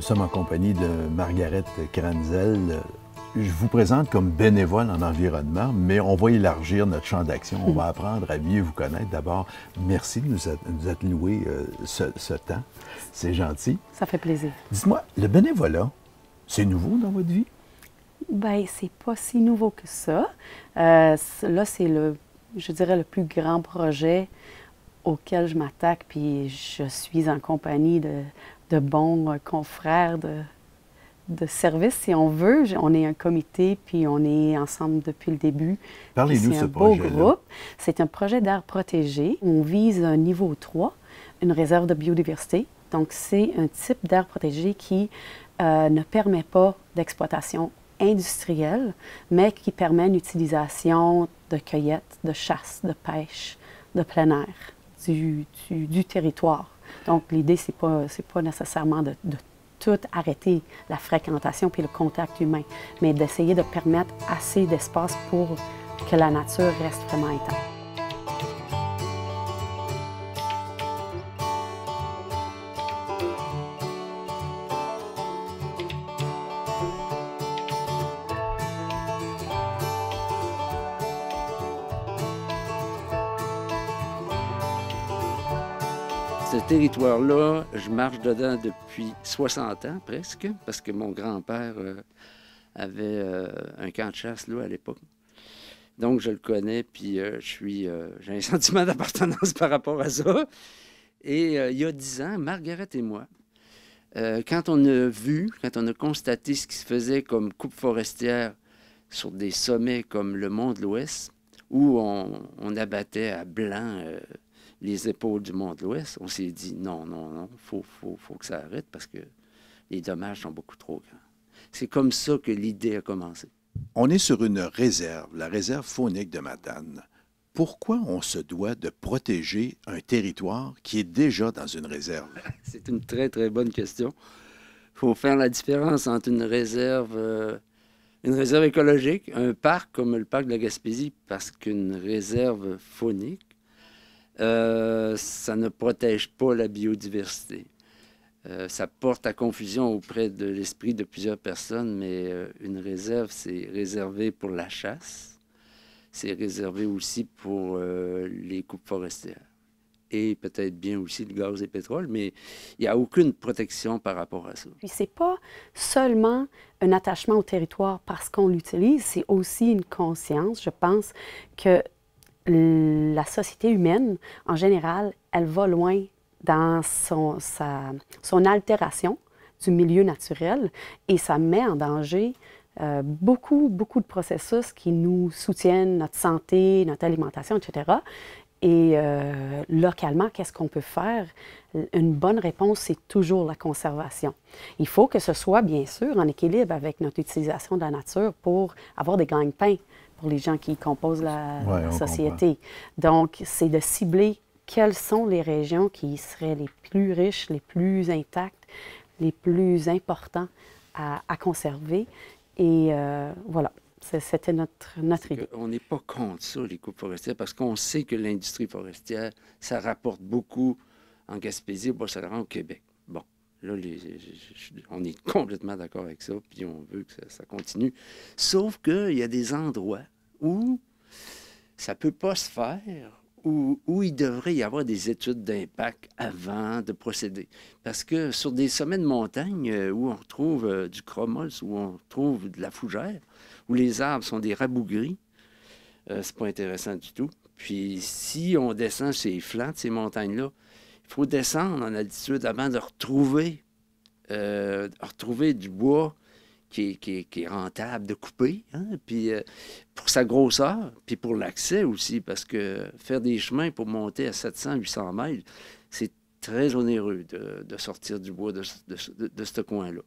sommes en compagnie de Margaret Kranzel. Je vous présente comme bénévole en environnement, mais on va élargir notre champ d'action. On va apprendre à mieux vous connaître. D'abord, merci de nous être loué ce temps. C'est gentil. Ça fait plaisir. Dites-moi, le bénévolat, c'est nouveau dans votre vie? Bien, c'est pas si nouveau que ça. Là, c'est je dirais, le plus grand projet auquel je m'attaque, puis je suis en compagnie de bons confrères de service, si on veut. On est un comité, puis on est ensemble depuis le début. Parlez-nous de ce projet. projet-là. C'est un beau groupe. C'est un projet d'aire protégée. On vise un niveau 3, une réserve de biodiversité. Donc, c'est un type d'aire protégée qui ne permet pas d'exploitation industrielle, mais qui permet une utilisation de cueillette, de chasse, de pêche, de plein air du territoire. Donc, l'idée, c'est pas nécessairement de tout arrêter la fréquentation puis le contact humain, mais d'essayer de permettre assez d'espace pour que la nature reste vraiment intacte. Ce territoire-là, je marche dedans depuis 60 ans presque, parce que mon grand-père avait un camp de chasse là à l'époque. Donc je le connais, puis j'ai un sentiment d'appartenance par rapport à ça. Et il y a 10 ans, Margaret et moi, quand on a constaté ce qui se faisait comme coupe forestière sur des sommets comme le Mont de l'Ouest, où on abattait à blanc les épaules du Mont de l'Ouest, on s'est dit non, faut que ça arrête parce que les dommages sont beaucoup trop grands. C'est comme ça que l'idée a commencé. On est sur une réserve, la réserve faunique de Matane. Pourquoi on se doit de protéger un territoire qui est déjà dans une réserve? C'est une très, très bonne question. Il faut faire la différence entre une réserve écologique, un parc comme le parc de la Gaspésie, parce qu'une réserve faunique, ça ne protège pas la biodiversité. Ça porte à confusion auprès de l'esprit de plusieurs personnes, mais une réserve, c'est réservé pour la chasse. C'est réservé aussi pour les coupes forestières. Et peut-être bien aussi le gaz et le pétrole, mais il n'y a aucune protection par rapport à ça. Puis c'est pas seulement un attachement au territoire parce qu'on l'utilise, c'est aussi une conscience. Je pense que la société humaine, en général, elle va loin dans son altération du milieu naturel et ça met en danger beaucoup de processus qui nous soutiennent, notre santé, notre alimentation, etc. Et localement, qu'est-ce qu'on peut faire? Une bonne réponse, c'est toujours la conservation. Il faut que ce soit, bien sûr, en équilibre avec notre utilisation de la nature pour avoir des gagne-pains pour les gens qui composent la société. Donc, c'est de cibler quelles sont les régions qui seraient les plus riches, les plus intactes, les plus importants à conserver. Et voilà, c'était notre idée. On n'est pas contre ça, les coupes forestières, parce qu'on sait que l'industrie forestière, ça rapporte beaucoup en Gaspésie, au Bas-Saint-Laurent, au Québec. Bon, là, on est complètement d'accord avec ça, puis on veut que ça continue. Sauf qu'il y a des endroits où ça ne peut pas se faire, où il devrait y avoir des études d'impact avant de procéder. Parce que sur des sommets de montagne où on retrouve du chromols, où on retrouve de la fougère, où les arbres sont des rabougris, c'est pas intéressant du tout. Puis si on descend sur les flancs de ces montagnes-là, il faut descendre en altitude avant de retrouver du bois qui est rentable de couper, hein? Puis pour sa grosseur, puis pour l'accès aussi, parce que faire des chemins pour monter à 700-800 mètres, c'est très onéreux de sortir du bois de ce coin-là.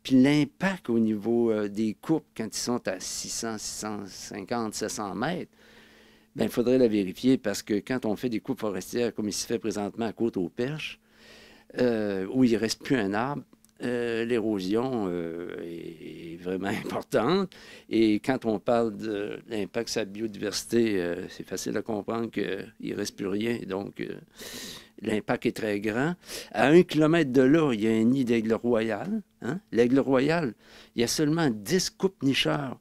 Puis l'impact au niveau des coupes, quand ils sont à 600, 650, 700 mètres, bien, il faudrait la vérifier, parce que quand on fait des coupes forestières, comme il se fait présentement à Côte-aux-Perches, où il ne reste plus un arbre, l'érosion est vraiment importante. Et quand on parle de l'impact sur la biodiversité, c'est facile à comprendre qu'il ne reste plus rien. Donc, l'impact est très grand. À 1 kilomètre de là, il y a un nid d'aigle royal. Hein? L'aigle royal, il y a seulement 10 coupes nicheurs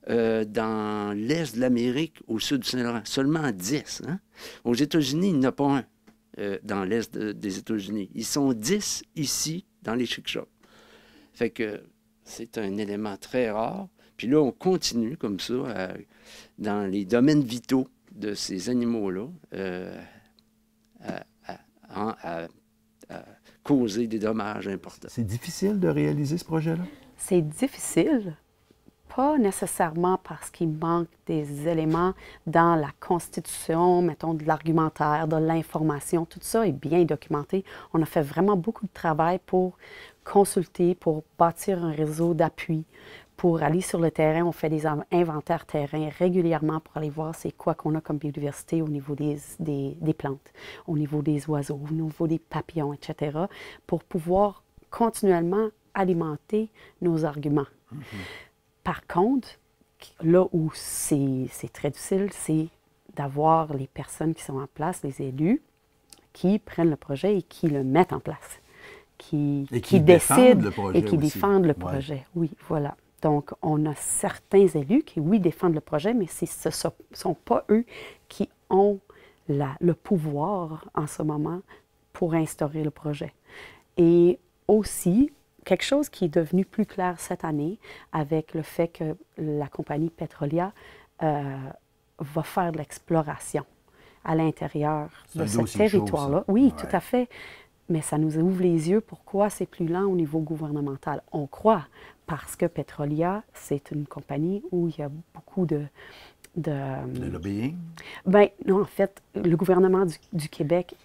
dans l'est de l'Amérique, au sud du Saint-Laurent. Seulement 10. Hein? Aux États-Unis, il n'y en a pas un dans l'est des États-Unis. Ils sont 10 ici, dans les Chic-Chocs. Fait que c'est un élément très rare. Puis là, on continue comme ça dans les domaines vitaux de ces animaux-là à causer des dommages importants. C'est difficile de réaliser ce projet-là? C'est difficile, pas nécessairement parce qu'il manque des éléments dans la Constitution, mettons de l'argumentaire, de l'information, tout ça est bien documenté. On a fait vraiment beaucoup de travail pour consulter, pour bâtir un réseau d'appui, pour aller sur le terrain. On fait des inventaires terrain régulièrement pour aller voir c'est quoi qu'on a comme biodiversité au niveau des plantes, au niveau des oiseaux, au niveau des papillons, etc., pour pouvoir continuellement alimenter nos arguments. Par contre, là où c'est très difficile, c'est d'avoir les personnes qui sont en place, les élus, qui prennent le projet et qui le mettent en place, qui décident et qui défendent le projet. Oui, voilà. Donc, on a certains élus qui, oui, défendent le projet, mais ce ne sont pas eux qui ont le pouvoir en ce moment pour instaurer le projet. Et aussi, quelque chose qui est devenu plus clair cette année avec le fait que la compagnie Petrolia va faire de l'exploration à l'intérieur de ce territoire-là. Oui, ouais. Tout à fait. Mais ça nous ouvre les yeux pourquoi c'est plus lent au niveau gouvernemental. On croit parce que Petrolia, c'est une compagnie où il y a beaucoup de lobbying? Bien, non, en fait, le gouvernement du Québec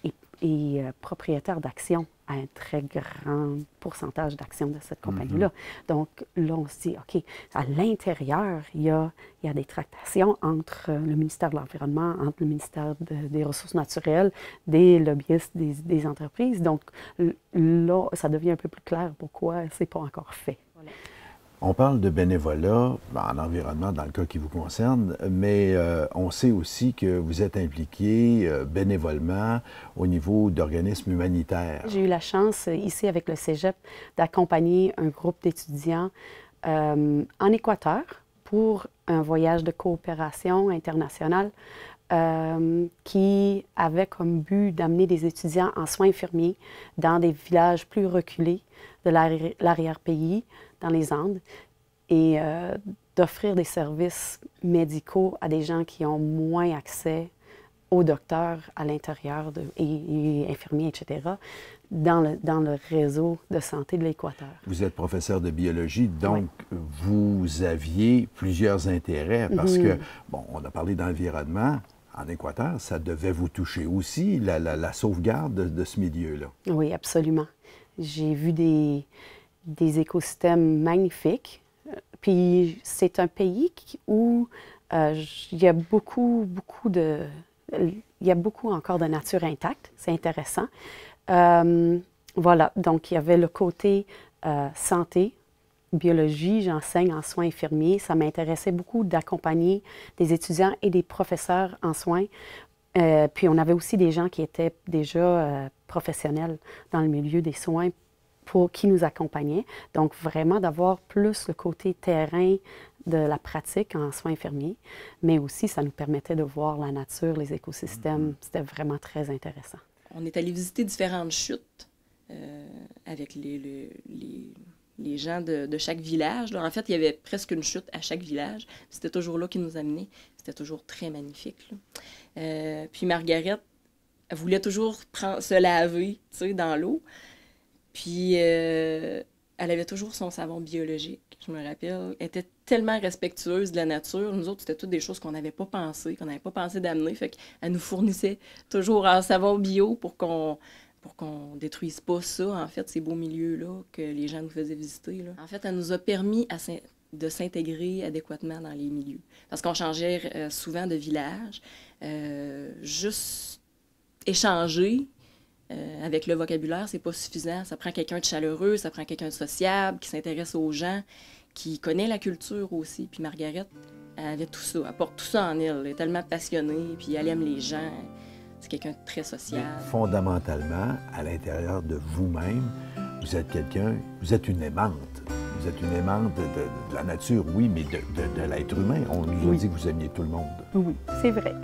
est propriétaire d'actions à un très grand pourcentage d'actions de cette compagnie-là. Donc, là, on se dit, OK, à l'intérieur, il y a des tractations entre le ministère de l'Environnement, entre le ministère des Ressources naturelles, des lobbyistes, des entreprises. Donc, là, ça devient un peu plus clair pourquoi c'est pas encore fait. Voilà. On parle de bénévolat en environnement dans le cas qui vous concerne, mais on sait aussi que vous êtes impliqué bénévolement au niveau d'organismes humanitaires. J'ai eu la chance ici avec le Cégep d'accompagner un groupe d'étudiants en Équateur pour un voyage de coopération internationale qui avait comme but d'amener des étudiants en soins infirmiers dans des villages plus reculés de l'arrière-pays, dans les Andes, et d'offrir des services médicaux à des gens qui ont moins accès aux docteurs à l'intérieur et infirmiers, etc., dans le réseau de santé de l'Équateur. Vous êtes professeur de biologie, donc oui. Vous aviez plusieurs intérêts, parce que, bon, on a parlé d'environnement. En Équateur, ça devait vous toucher aussi, la sauvegarde de ce milieu-là. Oui, absolument. J'ai vu des écosystèmes magnifiques. Puis c'est un pays où il y a beaucoup encore de nature intacte. C'est intéressant. Voilà, donc il y avait le côté santé, biologie, j'enseigne en soins infirmiers. Ça m'intéressait beaucoup d'accompagner des étudiants et des professeurs en soins. Puis on avait aussi des gens qui étaient déjà professionnels dans le milieu des soins qui nous accompagnaient. Donc, vraiment d'avoir plus le côté terrain de la pratique en soins infirmiers, mais aussi ça nous permettait de voir la nature, les écosystèmes. C'était vraiment très intéressant. On est allé visiter différentes chutes avec les gens de chaque village. Alors, en fait, il y avait presque une chute à chaque village. C'était toujours là qu'ils nous amenaient. C'était toujours très magnifique. Puis Margaret, elle voulait toujours se laver, tu sais, dans l'eau. Puis, elle avait toujours son savon biologique, je me rappelle. Elle était tellement respectueuse de la nature. Nous autres, c'était toutes des choses qu'on n'avait pas pensé, d'amener. Fait qu'elle nous fournissait toujours un savon bio pour qu'on détruise pas ça, en fait, ces beaux milieux-là que les gens nous faisaient visiter. Là. En fait, elle nous a permis de s'intégrer adéquatement dans les milieux. Parce qu'on changeait souvent de village. Juste échanger, Avec le vocabulaire, c'est pas suffisant. Ça prend quelqu'un de chaleureux, ça prend quelqu'un de sociable, qui s'intéresse aux gens, qui connaît la culture aussi. Puis Margaret, elle avait tout ça, elle porte tout ça en elle. Elle est tellement passionnée, puis elle aime les gens. C'est quelqu'un de très social. Fondamentalement, à l'intérieur de vous-même, vous êtes quelqu'un, vous êtes une aimante. Vous êtes une aimante de la nature, oui, mais de l'être humain. On nous a dit que vous aimiez tout le monde. Oui, c'est vrai.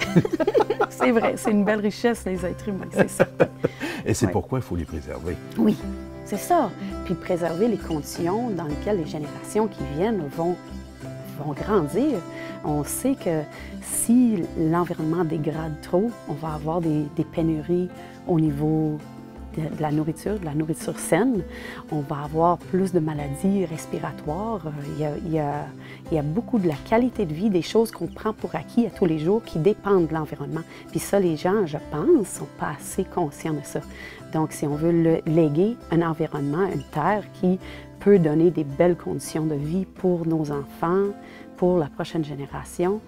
C'est vrai, c'est une belle richesse, les êtres humains, c'est ça. Et c'est pourquoi il faut les préserver. Oui, c'est ça. Puis préserver les conditions dans lesquelles les générations qui viennent vont grandir. On sait que si l'environnement dégrade trop, on va avoir des pénuries au niveau de la nourriture saine. On va avoir plus de maladies respiratoires. Il y a beaucoup de la qualité de vie, des choses qu'on prend pour acquis à tous les jours qui dépendent de l'environnement. Puis ça, les gens, je pense, ne sont pas assez conscients de ça. Donc, si on veut léguer un environnement, une terre qui peut donner des belles conditions de vie pour nos enfants, pour la prochaine génération,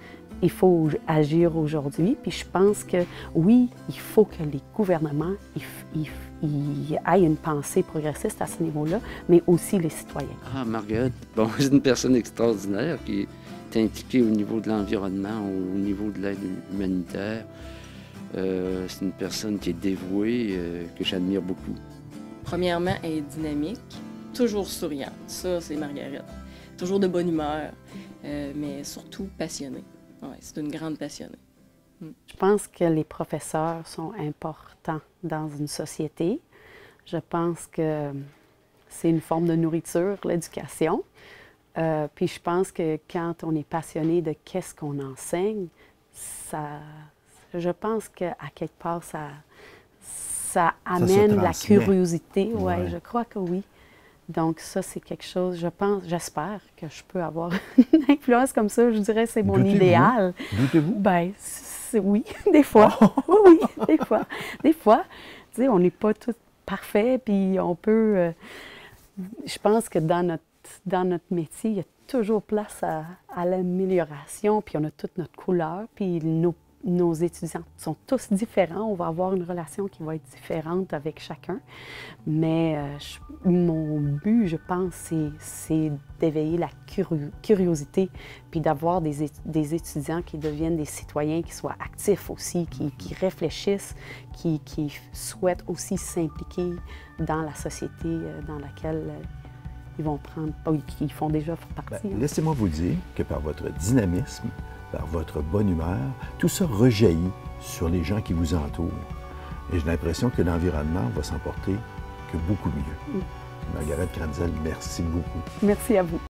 il faut agir aujourd'hui. Puis je pense que oui, il faut que les gouvernements aient une pensée progressiste à ce niveau-là, mais aussi les citoyens. Ah, Margaret, bon, c'est une personne extraordinaire qui est impliquée au niveau de l'environnement, au niveau de l'aide humanitaire. C'est une personne qui est dévouée, que j'admire beaucoup. Premièrement, elle est dynamique, toujours souriante. Ça, c'est Margaret. Toujours de bonne humeur, mais surtout passionnée. Ouais, c'est une grande passionnée. Je pense que les professeurs sont importants dans une société. Je pense que c'est une forme de nourriture, l'éducation. Puis je pense que quand on est passionné de qu'est-ce qu'on enseigne, je pense qu'à quelque part, ça amène la curiosité. Ouais, je crois que oui. Donc ça, c'est quelque chose, j'espère que je peux avoir une influence comme ça. Je dirais que c'est mon idéal. Doutez-vous? Bien, oui, des fois. Oui, des fois. Des fois, tu sais, on n'est pas tous parfaits, puis on peut... je pense que dans notre métier, il y a toujours place à l'amélioration, puis on a toute notre couleur, puis nos étudiants sont tous différents. On va avoir une relation qui va être différente avec chacun. Mais mon but, je pense, c'est d'éveiller la curiosité, puis d'avoir des étudiants qui deviennent des citoyens, qui soient actifs aussi, qui réfléchissent, qui souhaitent aussi s'impliquer dans la société dans laquelle ils vont prendre, qu'ils font déjà partie. Laissez-moi vous dire que par votre dynamisme, par votre bonne humeur, tout ça rejaillit sur les gens qui vous entourent. Et j'ai l'impression que l'environnement va s'en porter que beaucoup mieux. Margaret Kranzel, merci beaucoup. Merci à vous.